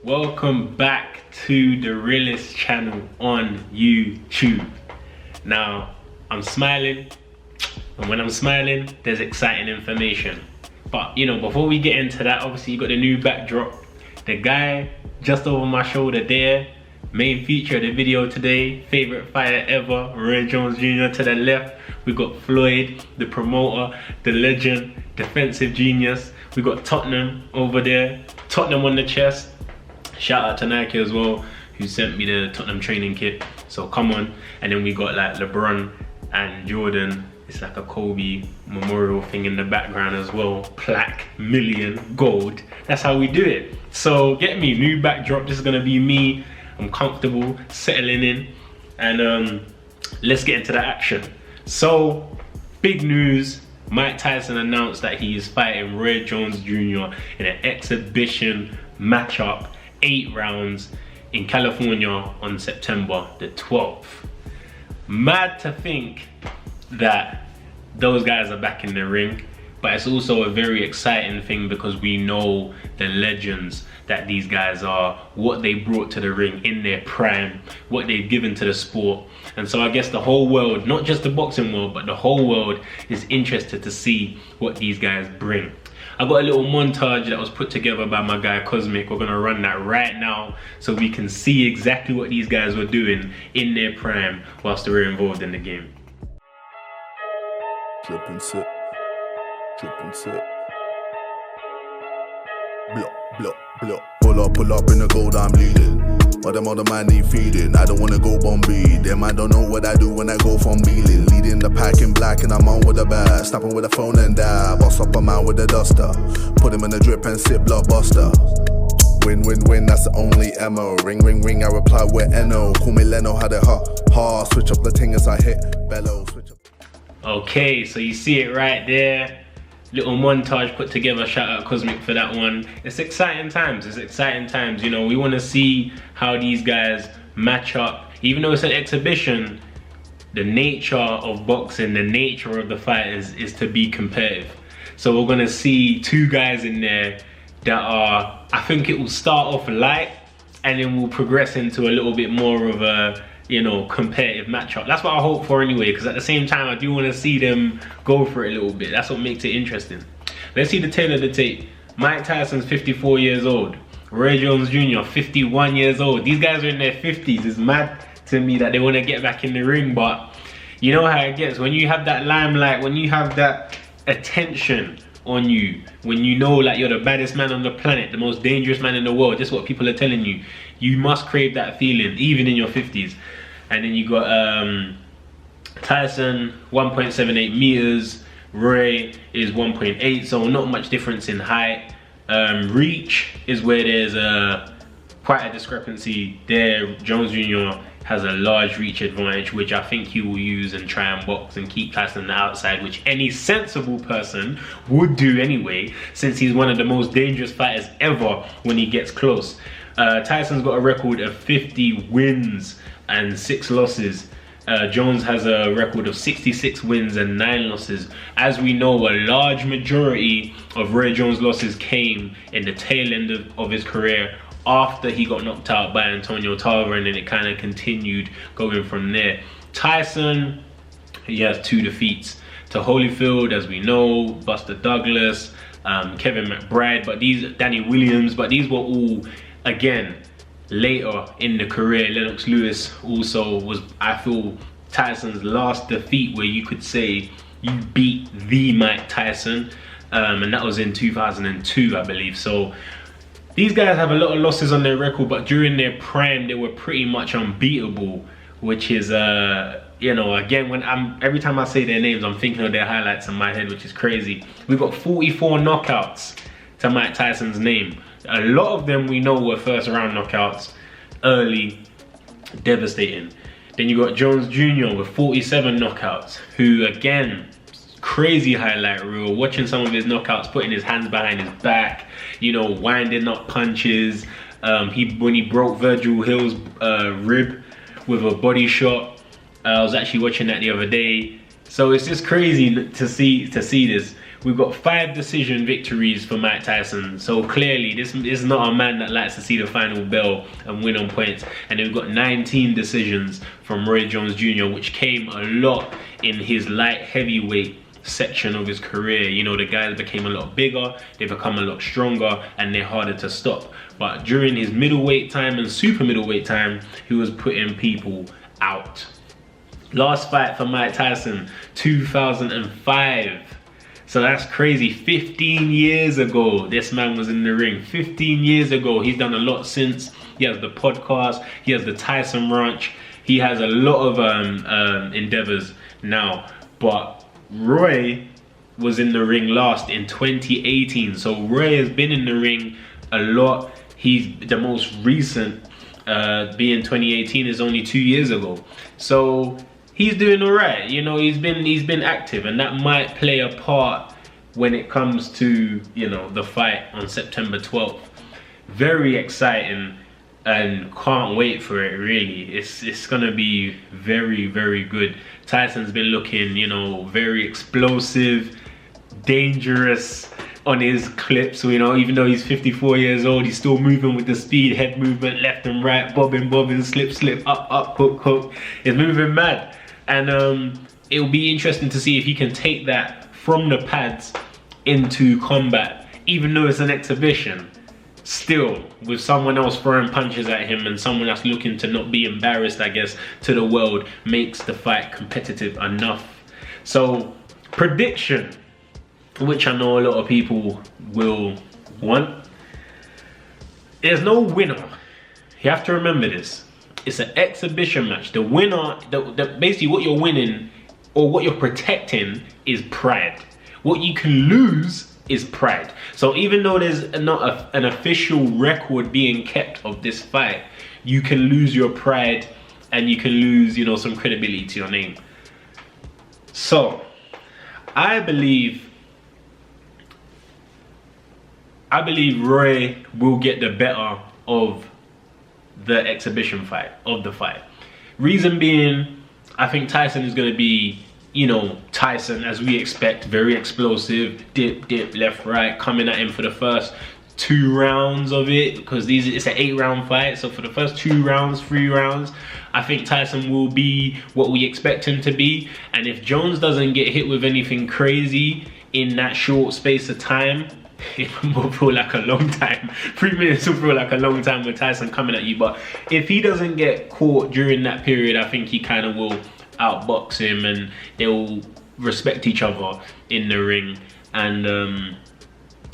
Welcome back to the realest channel on YouTube. Now, I'm smiling, and when I'm smiling, there's exciting information. But before we get into that, obviously you got the new backdrop. The guy just over my shoulder there, main feature of the video today, favorite fighter ever, Roy Jones Jr. To the left, we got Floyd, the promoter, the legend, defensive genius. We got Tottenham over there, Tottenham on the chest. Shout out to Nike as well, who sent me the Tottenham training kit. So come on. And then we got like LeBron and Jordan. It's like a Kobe memorial thing in the background as well. Plaque, million, gold. That's how we do it. So get me, new backdrop. This is gonna be me. I'm comfortable, settling in. And let's get into the action. So, big news. Mike Tyson announced that he is fighting Roy Jones Jr. in an exhibition matchup, 8 rounds in California on September the 12th. Mad to think that those guys are back in the ring, but it's also a very exciting thing because we know the legends that these guys are, what they brought to the ring in their prime, what they've given to the sport. And so I guess the whole world, not just the boxing world, but the whole world is interested to see what these guys bring. I got a little montage that was put together by my guy Cosmic. We're gonna run that right now so we can see exactly what these guys were doing in their prime whilst they were involved in the game. Drip and sip, drip and sip. Block, block, block. Pull up in the gold, I'm leading. But them other man need feeding. I don't wanna go Bombay. Them I don't know what I do when I go from Beeling. Leading the pack in black and I'm on with a bat. Snapping with a phone and dab. Boss up a man with a duster. Put him in the drip and sip blockbuster. Win, win, win, that's the only ammo. Ring, ring, ring, I reply with Eno. Call me Leno, had it hard. Switch up the ting as I hit bellow. Switch up. Okay, so you see it right there. Little montage put together. Shout out Cosmic for that one. It's exciting times. It's exciting times. We want to see how these guys match up. Even though it's an exhibition, the nature of boxing, the nature of the fight is to be competitive. So we're going to see 2 guys in there that are, I think it will start off light and then we'll progress into a little bit more of a competitive matchup. That's what I hope for anyway, because at the same time I do want to see them go for it a little bit. That's what makes it interesting. Let's see the tail of the tape. Mike Tyson's 54 years old. Roy Jones Jr. 51 years old. These guys are in their 50s. It's mad to me that they want to get back in the ring, but you know how it gets. When you have that limelight, when you have that attention on you, when you know like you're the baddest man on the planet, the most dangerous man in the world, just what people are telling you, you must crave that feeling even in your 50s. And then you got Tyson, 1.78 meters. Roy is 1.8, so not much difference in height. Reach is where there's quite a discrepancy there. Jones Jr. has a large reach advantage, which I think he will use and try and box and keep Tyson on the outside, which any sensible person would do anyway, since he's one of the most dangerous fighters ever when he gets close. Tyson's got a record of 50 wins and 6 losses. Jones has a record of 66 wins and 9 losses. As we know, a large majority of Roy Jones' losses came in the tail end of his career after he got knocked out by Antonio Tarver, and then it kind of continued going from there. Tyson, he has 2 defeats to Holyfield, as we know, Buster Douglas, Kevin McBride, but Danny Williams, but these were all, again, later in the career. Lennox Lewis also was, I feel, Tyson's last defeat where you could say you beat the Mike Tyson, and that was in 2002, I believe. So these guys have a lot of losses on their record, but during their prime they were pretty much unbeatable, which is again, every time I say their names I'm thinking of their highlights in my head, which is crazy. We've got 44 knockouts to Mike Tyson's name. A lot of them we know were first round knockouts, early, devastating. Then you got Jones Jr. with 47 knockouts, who again, crazy highlight reel, watching some of his knockouts, putting his hands behind his back, winding up punches. When he broke Virgil Hill's rib with a body shot. I was actually watching that the other day. So it's just crazy to see this. we've got 5 decision victories for Mike Tyson. So clearly, this is not a man that likes to see the final bell and win on points. And then we've got 19 decisions from Roy Jones Jr., which came a lot in his light heavyweight section of his career. You know, the guys became a lot bigger, they become a lot stronger, and they're harder to stop. But during his middleweight time and super middleweight time, he was putting people out. Last fight for Mike Tyson, 2005. So that's crazy. 15 years ago, this man was in the ring. 15 years ago. He's done a lot since. He has the podcast. He has the Tyson Ranch. He has a lot of endeavors now. But Roy was in the ring last in 2018. So Roy has been in the ring a lot. He's the most recent being 2018 is only 2 years ago. So he's doing all right. You know, he's been active, and that might play a part when it comes to, you know, the fight on September 12th. Very exciting, and can't wait for it. Really, it's gonna be very, very good. Tyson's been looking, you know, very explosive, dangerous on his clips. You know, even though he's 54 years old, he's still moving with the speed, head movement, left and right, bobbing, slip, up, hook. He's moving mad. And it'll be interesting to see if he can take that from the pads into combat, even though it's an exhibition. Still, with someone else throwing punches at him and someone that's looking to not be embarrassed, I guess, to the world, makes the fight competitive enough. So, prediction, which I know a lot of people will want. There's no winner. You have to remember this. It's an exhibition match. The winner, basically what you're winning or what you're protecting is pride. What you can lose is pride. So even though there's not an official record being kept of this fight, you can lose your pride and you can lose, you know, some credibility to your name. So I believe Roy will get the better of the exhibition fight, of the fight. Reason being, I think Tyson is going to be, you know, Tyson as we expect, very explosive, dip, left, right, coming at him for the first 2 rounds of it, because it's an 8-round fight. So for the first 2 rounds, 3 rounds, I think Tyson will be what we expect him to be. And if Jones doesn't get hit with anything crazy in that short space of time, it will feel like a long time. 3 minutes will feel like a long time with Tyson coming at you. But if he doesn't get caught during that period, I think he kind of will outbox him and they'll respect each other in the ring. And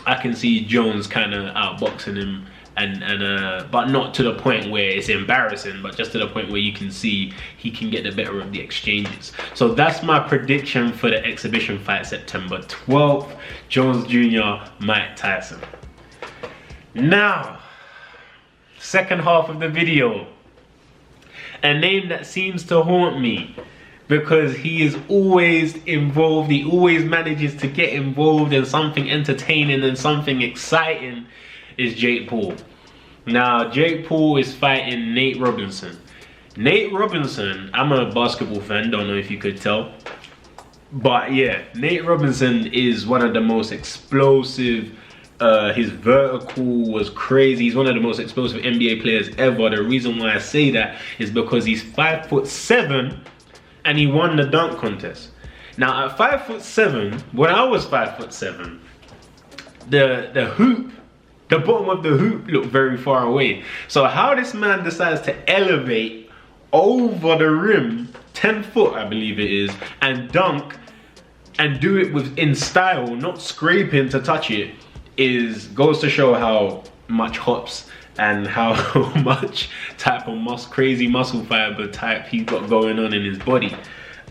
I can see Jones kind of outboxing him, but not to the point where it's embarrassing, but just to the point where you can see he can get the better of the exchanges. So that's my prediction for the exhibition fight, September 12th, Jones Jr., Mike Tyson. Now, second half of the video, a name that seems to haunt me because he is always involved, he always manages to get involved in something entertaining and something exciting, is Jake Paul. Now, Jake Paul is fighting Nate Robinson. Nate Robinson, I'm a basketball fan, don't know if you could tell. But yeah, Nate Robinson is one of the most explosive, his vertical was crazy. He's one of the most explosive NBA players ever. The reason why I say that is because he's 5'7" and he won the dunk contest. Now at 5'7", when I was 5'7", the hoop, the bottom of the hoop looked very far away. So how this man decides to elevate over the rim, 10 foot I believe it is, and dunk, and do it in style, not scraping to touch it, goes to show how much hops and how much type of crazy muscle fiber type he's got going on in his body,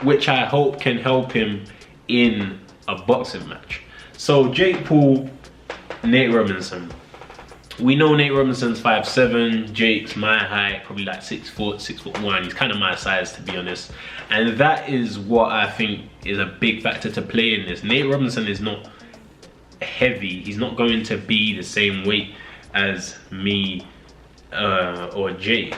which I hope can help him in a boxing match. So Jake Paul, Nate Robinson. We know Nate Robinson's 5'7", Jake's my height, probably like 6 foot, 6'1". He's kind of my size, to be honest. And that is what I think is a big factor to play in this. Nate Robinson is not heavy. He's not going to be the same weight as me or Jake.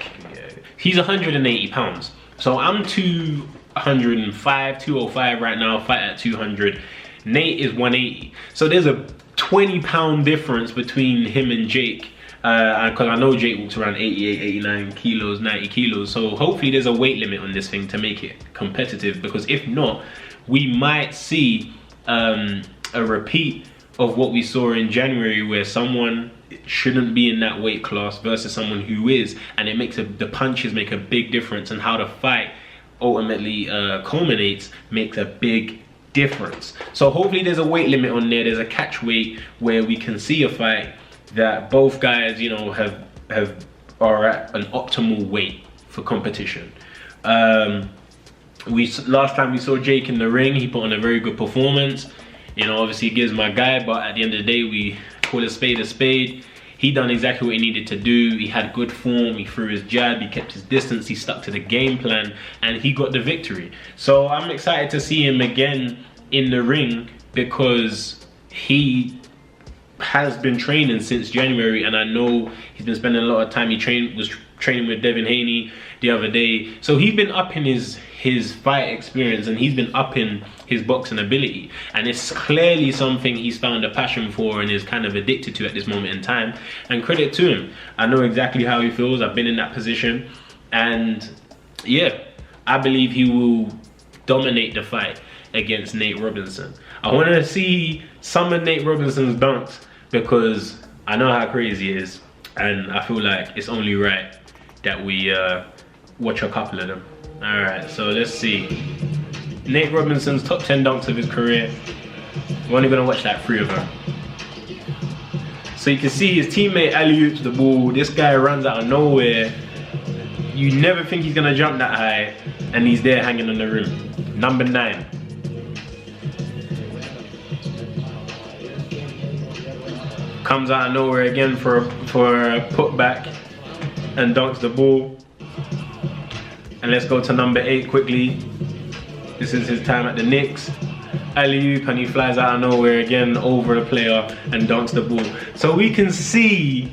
He's 180 pounds. So I'm 205 right now, fight at 200. Nate is 180. So there's a 20-pound difference between him and Jake. Because I know Jake walks around 88, 89 kilos, 90 kilos. So hopefully there's a weight limit on this thing to make it competitive. Because if not, we might see a repeat of what we saw in January, where someone shouldn't be in that weight class versus someone who is, and it makes the punches make a big difference, and how the fight ultimately culminates makes a big difference. So hopefully there's a weight limit on there. There's a catch weight where we can see a fight that both guys, you know, are at an optimal weight for competition. Last time we saw Jake in the ring, he put on a very good performance. You know, obviously he gives my guy, but at the end of the day, we call a spade a spade. He done exactly what he needed to do. He had good form, he threw his jab, he kept his distance, he stuck to the game plan, and he got the victory. So I'm excited to see him again in the ring, because he has been training since January, and I know he's been spending a lot of time. He was training with Devin Haney the other day. So he's been upping his fight experience, and he's been upping his boxing ability, and it's clearly something he's found a passion for and is kind of addicted to at this moment in time. And credit to him. I know exactly how he feels. I've been in that position, and yeah, I believe he will dominate the fight against Nate Robinson. I want to see some of Nate Robinson's dunks, because I know how crazy he is, and I feel like it's only right that we watch a couple of them. Alright, so let's see. Nate Robinson's top 10 dunks of his career. We're only going to watch like 3 of them. So you can see his teammate alley-oops the ball. This guy runs out of nowhere. You never think he's going to jump that high, and he's there hanging on the rim. Number 9. Comes out of nowhere again for a putback and dunks the ball. And let's go to number 8 quickly. This is his time at the Knicks. Alley-oop, and he flies out of nowhere again over the player and dunks the ball. So we can see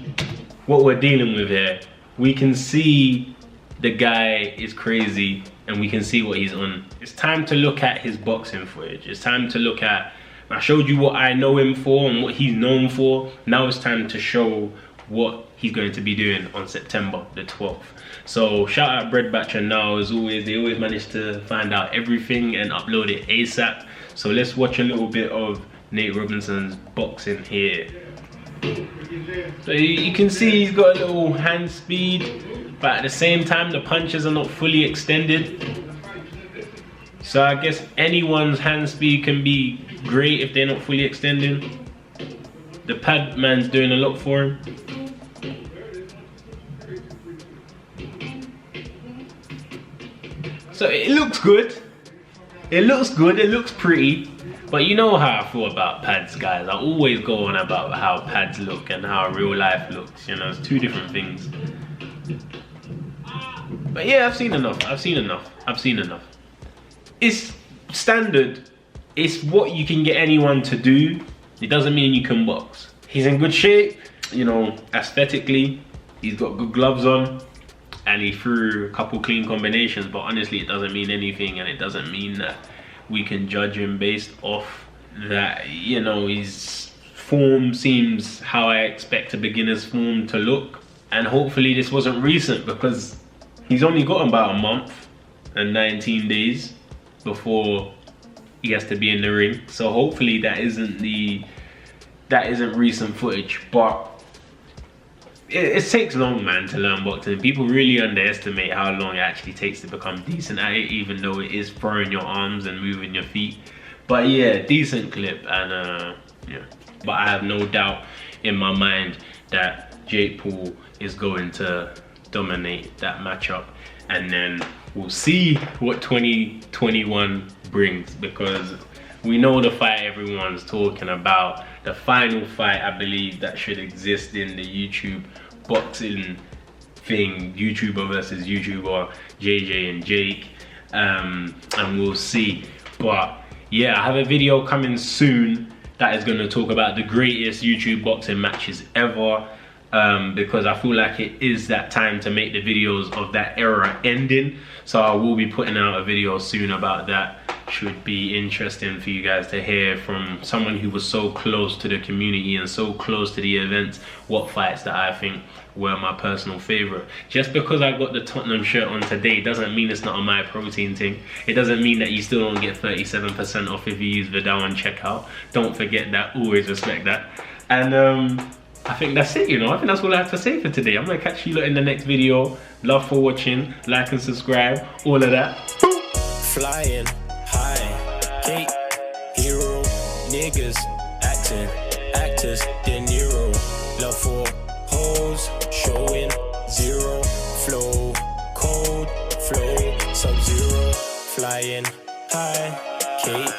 what we're dealing with here. We can see the guy is crazy, and we can see what he's on. It's time to look at his boxing footage. It's time to look at, I showed you what I know him for and what he's known for. Now it's time to show what he's going to be doing on September the 12th. So shout out Bread Batcher now, as always. They always manage to find out everything and upload it ASAP. So let's watch a little bit of Nate Robinson's boxing here. So you can see he's got a little hand speed, but at the same time the punches are not fully extended. So I guess anyone's hand speed can be great if they're not fully extending. The pad man's doing a lot for him. So it looks good. It looks good, it looks pretty. But you know how I feel about pads, guys. I always go on about how pads look and how real life looks. You know, it's 2 different things. But yeah, I've seen enough. I've seen enough. I've seen enough. It's standard. It's what you can get anyone to do. It doesn't mean you can box. He's in good shape, you know, aesthetically. He's got good gloves on, and he threw a couple clean combinations, but honestly it doesn't mean anything, and it doesn't mean that we can judge him based off that. You know, his form seems how I expect a beginner's form to look, and hopefully this wasn't recent, because he's only got about a month and 19 days before he has to be in the ring. So hopefully that isn't recent footage. But it takes long, man, to learn boxing. People really underestimate how long it actually takes to become decent at it, even though it is throwing your arms and moving your feet. But yeah, decent clip, and yeah. But I have no doubt in my mind that Jake Paul is going to dominate that matchup, and then we'll see what 2021 brings, because we know the fight everyone's talking about, the final fight I believe that should exist in the YouTube boxing thing, YouTuber versus YouTuber, JJ and Jake, and we'll see. But yeah, I have a video coming soon that is going to talk about the greatest YouTube boxing matches ever, because I feel like it is that time to make the videos of that era ending. So I will be putting out a video soon about that. should be interesting for you guys to hear from someone who was so close to the community and so close to the events, what fights that I think were my personal favorite. Just because I got the Tottenham shirt on today doesn't mean it's not a My Protein thing. It doesn't mean that you still don't get 37% off if you use Viddal on checkout. Don't forget that, always respect that. And I think that's it, you know. I think that's all I have to say for today. I'm gonna catch you lot in the next video. Love for watching, like and subscribe, all of that. Flying high, gate, hero, niggas, acting, actors, De Niro. Love for hoes, showing zero, flow, cold, flow, sub-zero. Flying high, Kate.